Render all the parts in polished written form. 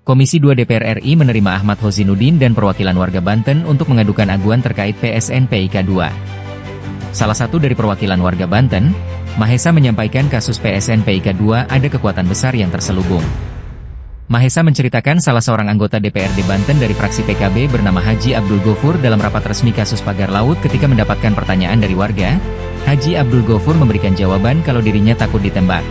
Komisi 2 DPR RI menerima Ahmad Hozinuddin dan perwakilan warga Banten untuk mengadukan aguan terkait PSN PIK 2. Salah satu dari perwakilan warga Banten, Mahesa menyampaikan kasus PSN PIK 2 ada kekuatan besar yang terselubung. Mahesa menceritakan salah seorang anggota DPRD Banten dari fraksi PKB bernama Haji Abdul Ghofur dalam rapat resmi kasus pagar laut ketika mendapatkan pertanyaan dari warga, Haji Abdul Ghofur memberikan jawaban kalau dirinya takut ditembak.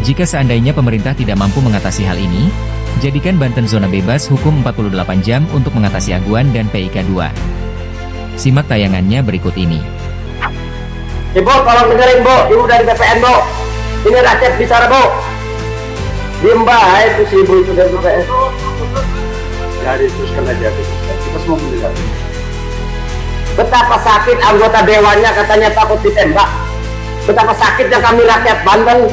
Jika seandainya pemerintah tidak mampu mengatasi hal ini, jadikan Banten zona bebas hukum 48 jam untuk mengatasi aguan dan PIK 2. Simak tayangannya berikut ini. Ibu, tolong dengerin, Bu. Ibu dari BPN, Bu. Ini rakyat bicara, Bu. Diem, Mbak. Itu si Ibu itu dari BPN. Ya, diteruskan aja. Kita semua mendengar. Betapa sakit anggota dewannya katanya takut ditembak. Betapa sakit yang kami rakyat Banten.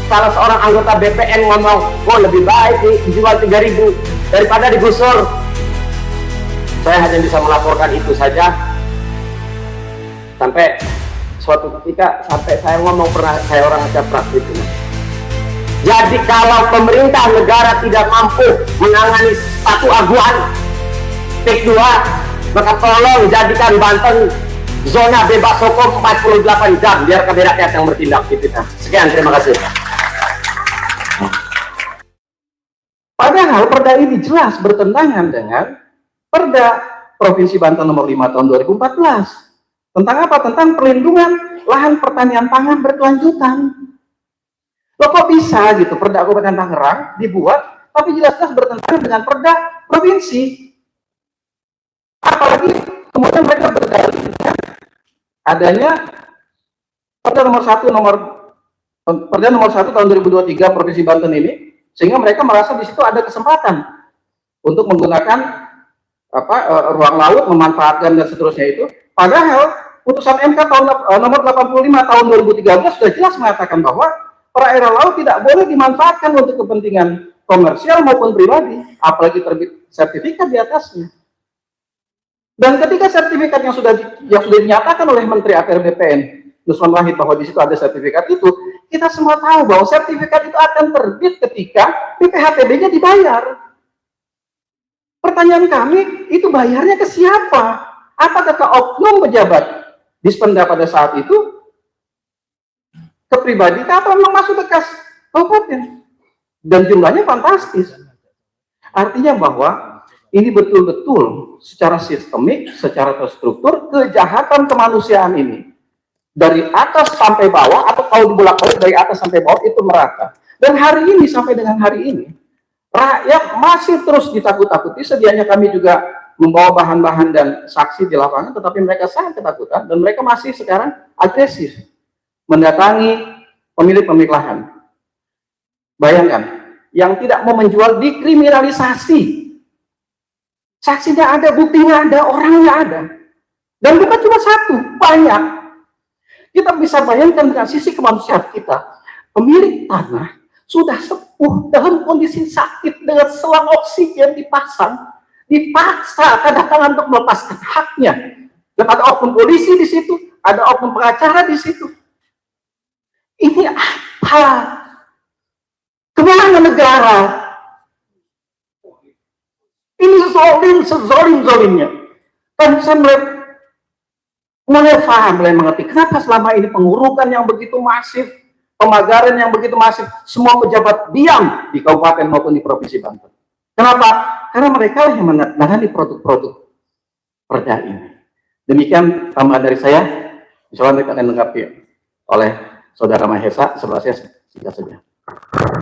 Salah seorang anggota BPN ngomong, oh lebih baik dijual 3.000 daripada digusur. Saya hanya bisa melaporkan itu saja. Sampai suatu ketika, sampai saya ngomong pernah, saya orang caprak itu. Jadi kalau pemerintah negara tidak mampu menangani satu aguan PIK 2, maka tolong jadikan Banten zona bebas hukum 48 jam, biar kami rakyat yang bertindak gitu. Sekian, terima kasih. Padahal perda ini jelas bertentangan dengan Perda Provinsi Banten nomor 5 tahun 2014. Tentang apa? Tentang perlindungan lahan pertanian pangan berkelanjutan. Loh kok bisa gitu Perda Kabupaten Tangerang dibuat, tapi jelas-jelas bertentangan dengan Perda Provinsi. Apalagi kemudian mereka berdalil dengan adanya Perda nomor 1 tahun 2023 Provinsi Banten ini, sehingga mereka merasa di situ ada kesempatan untuk menggunakan ruang laut, memanfaatkan dan seterusnya itu. Padahal putusan MK tahun nomor 85 tahun 2013 sudah jelas mengatakan bahwa perairan laut tidak boleh dimanfaatkan untuk kepentingan komersial maupun pribadi, apalagi terbit sertifikat di atasnya. Dan ketika sertifikat yang sudah dinyatakan oleh Menteri APR BPN Nusron Wahid bahwa di situ ada sertifikat itu, kita semua tahu bahwa sertifikat itu akan terbit ketika BPHTB-nya dibayar. Pertanyaan kami, itu bayarnya ke siapa? Apakah ke oknum pejabat Dispenda pada saat itu? Ke pribadi, atau memang masuk ke kas kabupaten? Dan jumlahnya fantastis. Artinya bahwa ini betul-betul secara sistemik, secara terstruktur, kejahatan kemanusiaan ini dari atas sampai bawah, atau kalau dibolak-balik dari atas sampai bawah itu merata. Dan hari ini sampai dengan hari ini rakyat masih terus ditakut-takuti. Sedianya kami juga membawa bahan-bahan dan saksi di lapangan, tetapi mereka sangat ketakutan dan mereka masih sekarang agresif mendatangi pemilik lahan. Bayangkan, yang tidak mau menjual dikriminalisasi. Saksinya ada, buktinya ada, orangnya ada. Dan bukan cuma satu, banyak. Kita bisa bayangkan dengan sisi kemanusiaan kita. Pemilik tanah sudah sepuh dalam kondisi sakit dengan selang oksigen dipasang, dipaksa tanda tangan untuk melepaskan haknya. Dan ada oknum polisi di situ, ada oknum pengacara di situ. Ini apa? Kemana negara? Ini sezolim-zolimnya. Dan saya mulai paham, mulai mengerti kenapa selama ini pengurukan yang begitu masif, pemagaran yang begitu masif, semua pejabat diam di kabupaten maupun di provinsi Banten. Kenapa? Karena mereka yang menangani produk-produk perda ini. Demikian tambahan dari saya. Insyaallah akan dilengkapi oleh Saudara Mahesa. Sebelah saya singkat saja.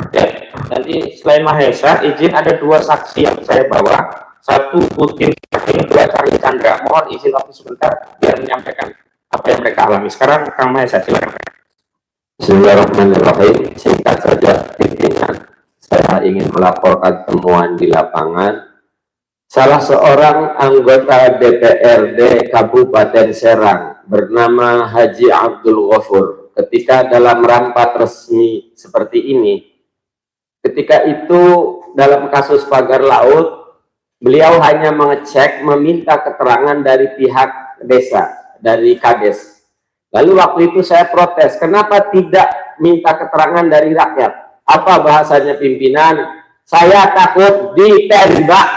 Ya, nanti selain Mahesa, izin ada dua saksi yang saya bawa. Satu Putin, dua Charlie Chandra. Mohon izin waktu sebentar biar menyampaikan apa yang mereka alami. Sekarang Kang Mahesa, silakan. Bismillahirrahmanirrahim. Singkat saja pimpinan, saya ingin melaporkan temuan di lapangan. Salah seorang anggota DPRD Kabupaten Serang bernama Haji Abdul Ghofur ketika dalam rapat resmi seperti ini, ketika itu dalam kasus pagar laut, beliau hanya mengecek, meminta keterangan dari pihak desa, dari Kades. Lalu waktu itu saya protes, kenapa tidak minta keterangan dari rakyat? Apa bahasanya pimpinan? Saya takut ditembak.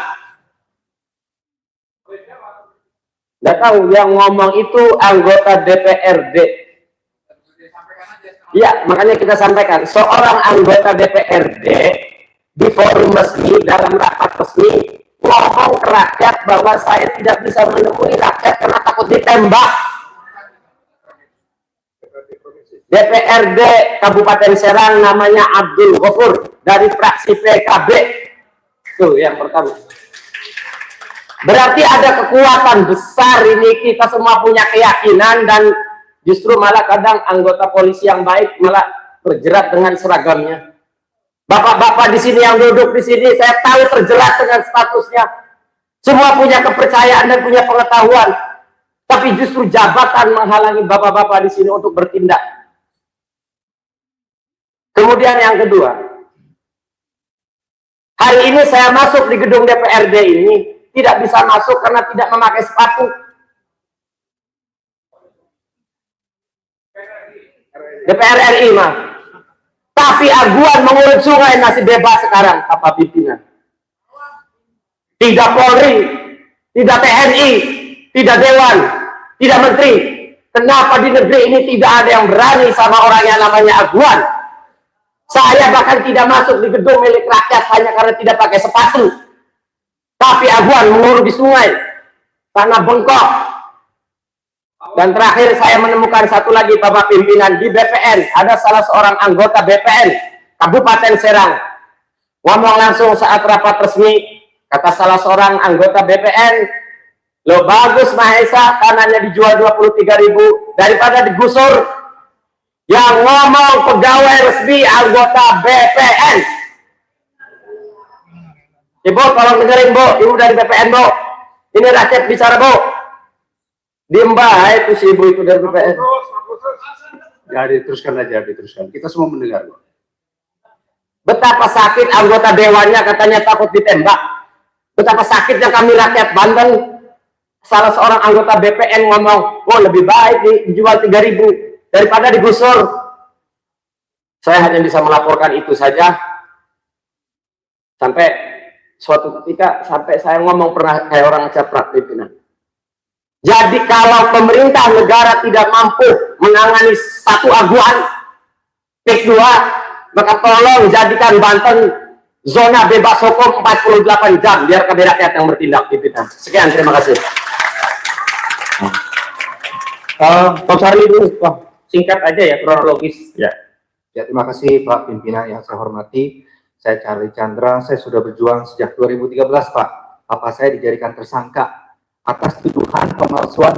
Nggak tahu, yang ngomong itu anggota DPRD. Iya, makanya kita sampaikan, seorang anggota DPRD di forum resmi, dalam rapat resmi, ngomong ke rakyat bahwa saya tidak bisa menemui rakyat karena takut ditembak. DPRD Kabupaten Serang namanya Abdul Ghafur dari fraksi PKB. Itu yang pertama. Berarti ada kekuatan besar ini, kita semua punya keyakinan, dan justru malah kadang anggota polisi yang baik malah terjerat dengan seragamnya. Bapak-bapak di sini yang duduk di sini, saya tahu terjerat dengan statusnya. Semua punya kepercayaan dan punya pengetahuan, tapi justru jabatan menghalangi bapak-bapak di sini untuk bertindak. Kemudian yang kedua, hari ini saya masuk di gedung DPRD ini tidak bisa masuk karena tidak memakai sepatu. DPR RI mah. Tapi aguan mengurut sungai masih bebas sekarang, Bapak pimpinan. Tidak Polri, tidak TNI, tidak Dewan, tidak Menteri. Kenapa di negeri ini tidak ada yang berani sama orang yang namanya aguan? Saya bahkan tidak masuk di gedung milik rakyat hanya karena tidak pakai sepatu. Tapi aguan mengurut di sungai, tanah bengkok. Dan terakhir saya menemukan satu lagi, Bapak pimpinan, di BPN ada salah seorang anggota BPN Kabupaten Serang ngomong langsung saat rapat resmi, kata salah seorang anggota BPN, lo bagus Mahesa, tanahnya dijual 23.000 daripada digusur. Yang ngomong pegawai resmi anggota BPN. Ibu tolong dengerin, Bu, ibu dari BPN, Bu, ini rakyat bicara, Bu. Diem itu si ibu itu dari BPN. Ya, diteruskan aja, diteruskan. Kita semua mendengar. Betapa sakit anggota dewannya katanya takut ditembak. Betapa sakitnya kami rakyat Banten. Salah seorang anggota BPN ngomong, oh lebih baik dijual 3.000 daripada digusur. Saya hanya bisa melaporkan itu saja. Sampai suatu ketika, sampai saya ngomong pernah kayak orang caprak pimpinan. Jadi kalau pemerintah negara tidak mampu menangani satu aguan, PIK 2, maka tolong jadikan Banten zona bebas hukum 48 jam, biar kami rakyat yang bertindak, pimpinan. Sekian, terima kasih. Pak Sarli dulu, singkat aja ya, kronologis. Ya, terima kasih Pak Pimpinan yang saya hormati. Saya Charlie Chandra, saya sudah berjuang sejak 2013 Pak. Papa saya dijadikan tersangka atas tuduhan pemalsuan